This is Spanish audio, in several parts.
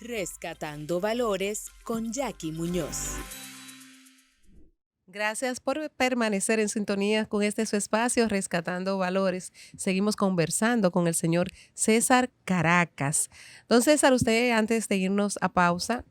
Rescatando Valores con Jackie Muñoz. Gracias por permanecer en sintonía con su espacio, Rescatando Valores. Seguimos conversando con el señor César Caracas. Don César, usted antes de irnos a pausa,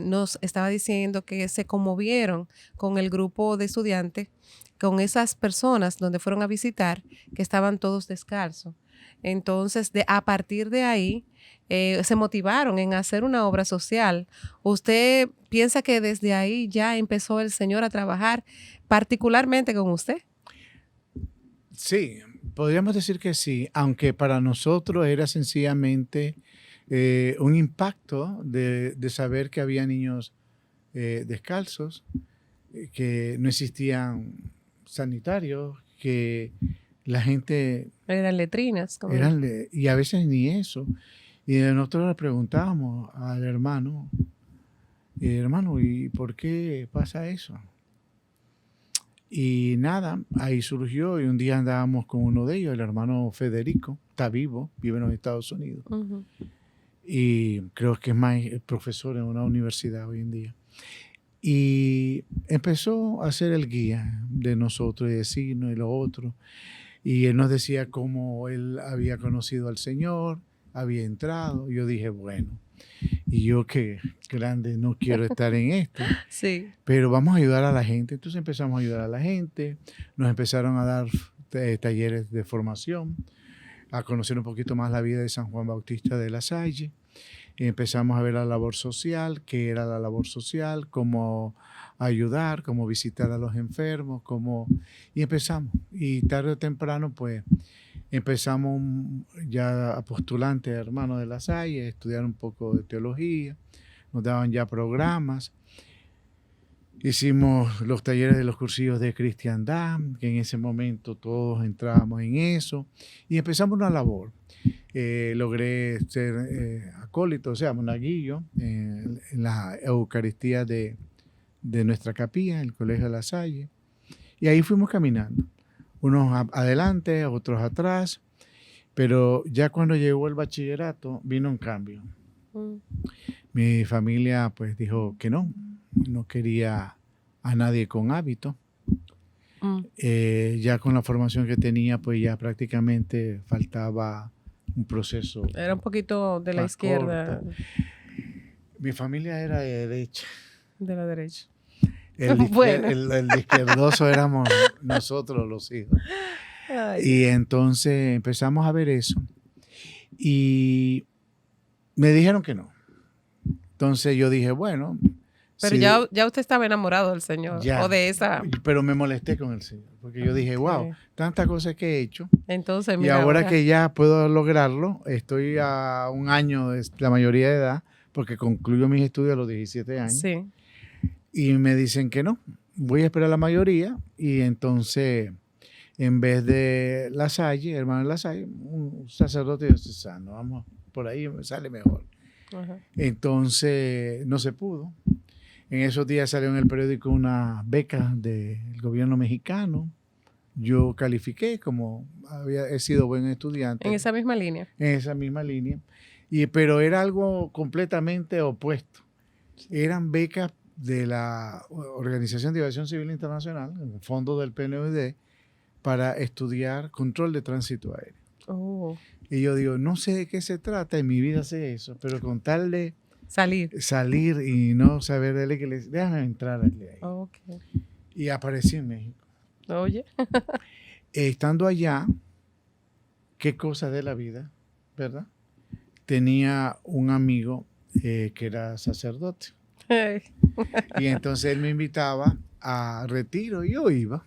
nos estaba diciendo que se conmovieron con el grupo de estudiantes, con esas personas donde fueron a visitar, que estaban todos descalzos. Entonces, a partir de ahí, se motivaron en hacer una obra social. ¿Usted piensa que desde ahí ya empezó el Señor a trabajar particularmente con usted? Sí, podríamos decir que sí, aunque para nosotros era sencillamente un impacto de saber que había niños descalzos, que no existían sanitarios, que la gente... Eran letrinas. y a veces ni eso. Y nosotros le preguntábamos al hermano, hermano, ¿y por qué pasa eso? Y nada, ahí surgió y un día andábamos con uno de ellos, el hermano Federico, está vivo, vive en los Estados Unidos. Uh-huh. Y creo que es más profesor en una universidad hoy en día. Y empezó a ser el guía de nosotros y decirnos y lo otro. Y él nos decía cómo él había conocido al Señor, había entrado. Yo dije, bueno, y yo que grande no quiero estar en esto, sí, pero vamos a ayudar a la gente. Entonces empezamos a ayudar a la gente, nos empezaron a dar talleres de formación, a conocer un poquito más la vida de San Juan Bautista de la Salle. Empezamos a ver la labor social, qué era la labor social, cómo ayudar, cómo visitar a los enfermos, y empezamos. Y tarde o temprano, pues, empezamos ya a postulantes, hermanos de la Salle, a estudiar un poco de teología, nos daban ya programas. Hicimos los talleres de los cursillos de cristiandad, que en ese momento todos entrábamos en eso, y empezamos una labor. Logré ser acólito, o sea, monaguillo, en la Eucaristía de nuestra capilla, en el Colegio de la Salle, y ahí fuimos caminando, unos adelante, otros atrás, pero ya cuando llegó el bachillerato vino un cambio. Mi familia pues dijo que no quería a nadie con hábito. Ya con la formación que tenía, pues ya prácticamente faltaba un proceso. Era un poquito de la izquierda. Corto. Mi familia era de derecha. De la derecha. El izquierdoso éramos nosotros los hijos. Ay. Y entonces empezamos a ver eso. Y me dijeron que no. Entonces yo dije, bueno. Pero sí, ya usted estaba enamorado del Señor, ya, o de esa... Pero me molesté con el Señor, porque yo dije, wow, tantas cosas que he hecho. Entonces, mira, y ahora que ya puedo lograrlo, estoy a un año de la mayoría de edad, porque concluyo mis estudios a los 17 años. Sí. Y me dicen que no, voy a esperar la mayoría, y entonces, en vez de La Salle, hermano de La Salle, un sacerdote diocesano, vamos, por ahí me sale mejor. Ajá. Entonces, no se pudo. En esos días salió en el periódico una beca del gobierno mexicano. Yo califiqué como he sido buen estudiante. ¿En esa misma línea? En esa misma línea. Pero era algo completamente opuesto. Sí. Eran becas de la Organización de Aviación Civil Internacional, en el fondo del PNUD, para estudiar control de tránsito aéreo. Oh. Y yo digo, no sé de qué se trata, en mi vida sé eso, pero con tal de salir y no saber de la iglesia, déjame entrar aquí. Okay. Y aparecí en México. Oye. Estando allá, qué cosa de la vida, ¿verdad? Tenía un amigo que era sacerdote. Y entonces él me invitaba a retiro y yo iba.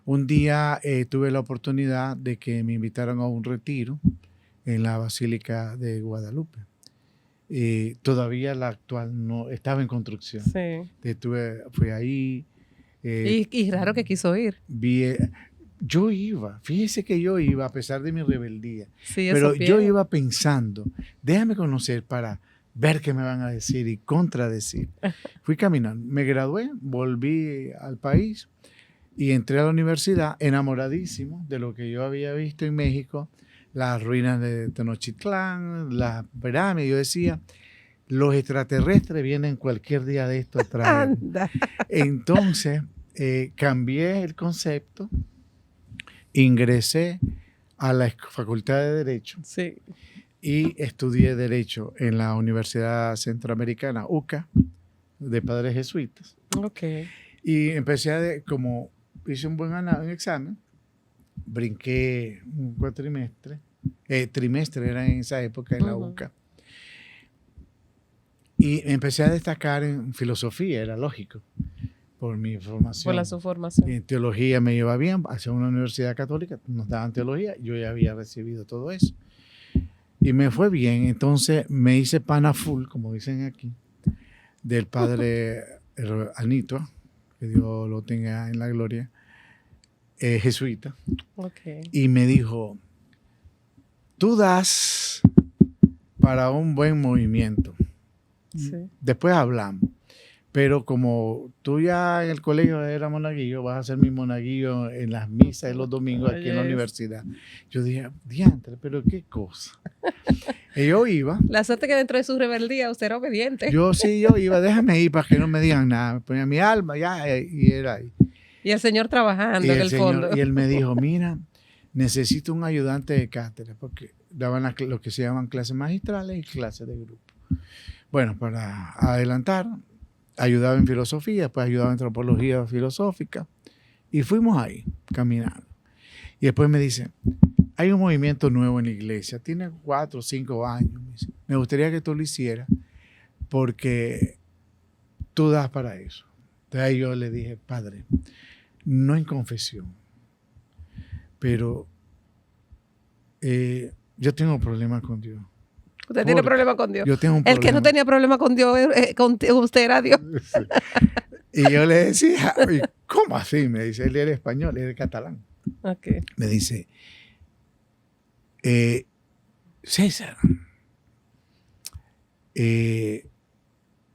Un día tuve la oportunidad de que me invitaran a un retiro en la Basílica de Guadalupe. Todavía la actual no estaba en construcción. Sí. Fui ahí. Y raro que quiso ir. Yo iba, fíjese que yo iba a pesar de mi rebeldía. Sí, pero yo iba pensando, déjame conocer para ver qué me van a decir y contradecir. Fui caminando, me gradué, volví al país y entré a la universidad enamoradísimo de lo que yo había visto en México, las ruinas de Tenochtitlán, las pirámides. Yo decía, los extraterrestres vienen cualquier día de esto a traer. Anda. Entonces, cambié el concepto, ingresé a la Facultad de Derecho Sí. y estudié Derecho en la Universidad Centroamericana, UCA, de padres jesuitas. Ok. Y empecé como hice un buen examen, brinqué un cuatrimestre, trimestre era en esa época en la UCA. Y empecé a destacar en filosofía, era lógico, por mi formación. Por su formación. Y en teología me iba bien, hacia una universidad católica, nos daban teología, yo ya había recibido todo eso. Y me fue bien, entonces me hice pana full, como dicen aquí, del padre Anito, que Dios lo tenga en la gloria, jesuita. Okay. Y me dijo, tú das para un buen movimiento. Sí. Después hablamos. Pero como tú ya en el colegio eras monaguillo, vas a ser mi monaguillo en las misas de los domingos aquí en la universidad. Yo dije, diantre, pero qué cosa. Y yo iba. La suerte que dentro de su rebeldía usted era obediente. Yo iba, déjame ir para que no me digan nada. Me ponía mi alma ya y era ahí. Y el Señor trabajando en el fondo. Y él me dijo, mira, necesito un ayudante de cátedra, porque daban lo que se llaman clases magistrales y clases de grupo. Bueno, para adelantar, ayudaba en filosofía, pues ayudaba en antropología filosófica, y fuimos ahí, caminando. Y después me dice, hay un movimiento nuevo en la iglesia, tiene 4 o 5 años, me gustaría que tú lo hicieras, porque tú das para eso. Entonces ahí yo le dije, padre, no en confesión, pero yo tengo problemas con Dios. Usted tiene problema con Dios. Yo tengo un El que no tenía problema con Dios, con usted era Dios. Sí. Y yo le decía, ¿cómo así? Me dice, él era español, él era catalán. Okay. Me dice, César,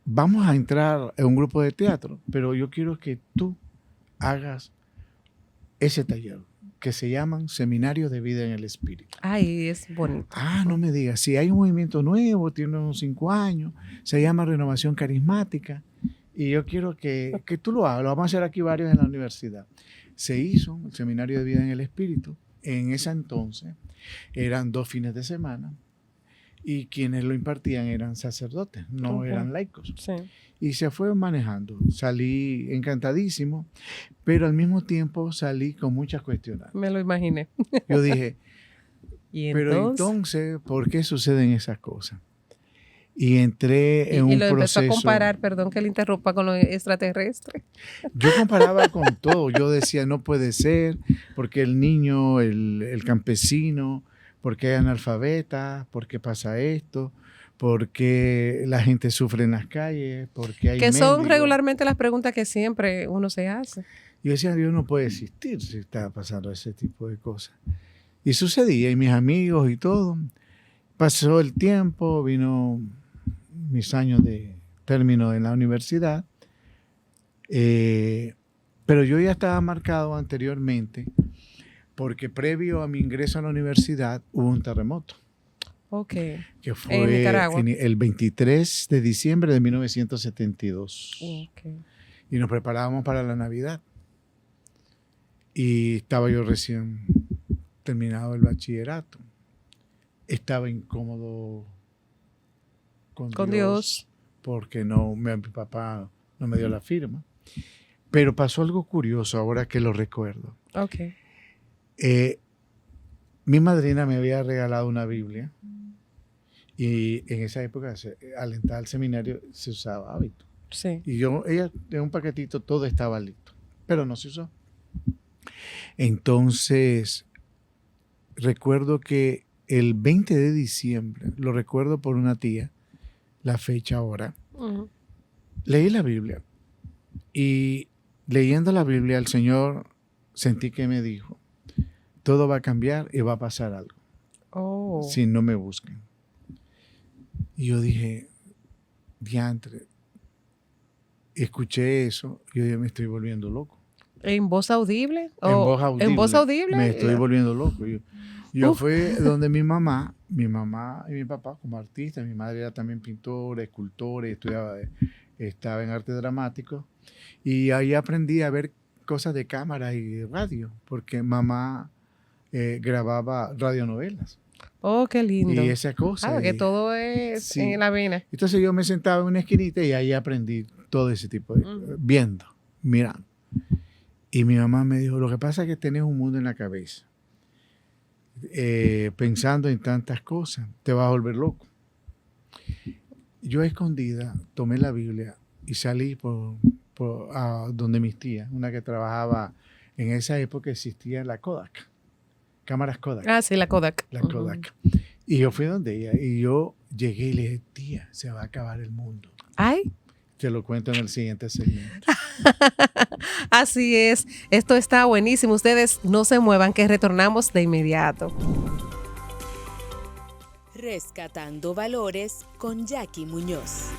vamos a entrar en un grupo de teatro, pero yo quiero que tú hagas ese taller que se llaman Seminarios de Vida en el Espíritu. Ay, es bonito. Ah, no me digas, si hay un movimiento nuevo, tiene unos 5 años, se llama Renovación Carismática, y yo quiero que tú lo hagas, lo vamos a hacer aquí varios en la universidad. Se hizo el Seminario de Vida en el Espíritu, en ese entonces eran 2 fines de semana, y quienes lo impartían eran sacerdotes, no eran laicos. Sí. Y se fue manejando. Salí encantadísimo, pero al mismo tiempo salí con muchas cuestiones. Me lo imaginé. Yo dije, pero entonces, ¿por qué suceden esas cosas? Y entré en un proceso. Y lo empezó a comparar, perdón que le interrumpa, con lo extraterrestre. Yo comparaba con todo. Yo decía, no puede ser, porque el niño, el campesino, porque hay analfabeta, porque pasa esto, porque la gente sufre en las calles, porque hay que son mendigos. Regularmente las preguntas que siempre uno se hace. Yo decía, Dios no puede existir si está pasando ese tipo de cosas. Y sucedía, y mis amigos y todo. Pasó el tiempo, vino mis años de término en la universidad, pero yo ya estaba marcado anteriormente porque previo a mi ingreso a la universidad hubo un terremoto. Ok. Que fue en Nicaragua. El 23 de diciembre de 1972. Okay. Y nos preparábamos para la Navidad. Y estaba yo recién terminado el bachillerato. Estaba incómodo con Dios porque mi papá no me dio la firma. Pero pasó algo curioso ahora que lo recuerdo. Okay. Mi madrina me había regalado una Biblia y en esa época, al entrar al seminario, se usaba hábito. Sí. Y ella, en un paquetito, todo estaba listo, pero no se usó. Entonces, recuerdo que el 20 de diciembre, lo recuerdo por una tía, la fecha ahora, leí la Biblia y leyendo la Biblia, el Señor sentí que me dijo, todo va a cambiar y va a pasar algo. Si no me buscan. Y yo dije, diantre, escuché eso y yo me estoy volviendo loco. ¿En voz audible? En voz audible. ¿En voz audible? Me estoy volviendo loco. Yo fui donde mi mamá mi mamá y mi papá como artistas. Mi madre era también pintora, escultora, estaba en arte dramático. Y ahí aprendí a ver cosas de cámara y de radio, porque mamá grababa radionovelas Oh, qué lindo. y esa cosa. Claro, que y- todo es sí. en la vena. Entonces yo me sentaba en una esquinita y ahí aprendí todo ese tipo de viendo, mirando. Y mi mamá me dijo, lo que pasa es que tenés un mundo en la cabeza. Pensando en tantas cosas, te vas a volver loco. Yo a escondida tomé la Biblia y salí a donde mis tías, una que trabajaba en esa época existía la Kodak, cámaras Kodak, Ah, sí, la Kodak. la Ujú. Kodak. Y yo fui donde ella y yo llegué y le dije, tía, se va a acabar el mundo. Ay, Te lo cuento en el siguiente segmento. así es. Esto está buenísimo. Ustedes no se muevan, que retornamos de inmediato. Rescatando Valores con Jackie Muñoz.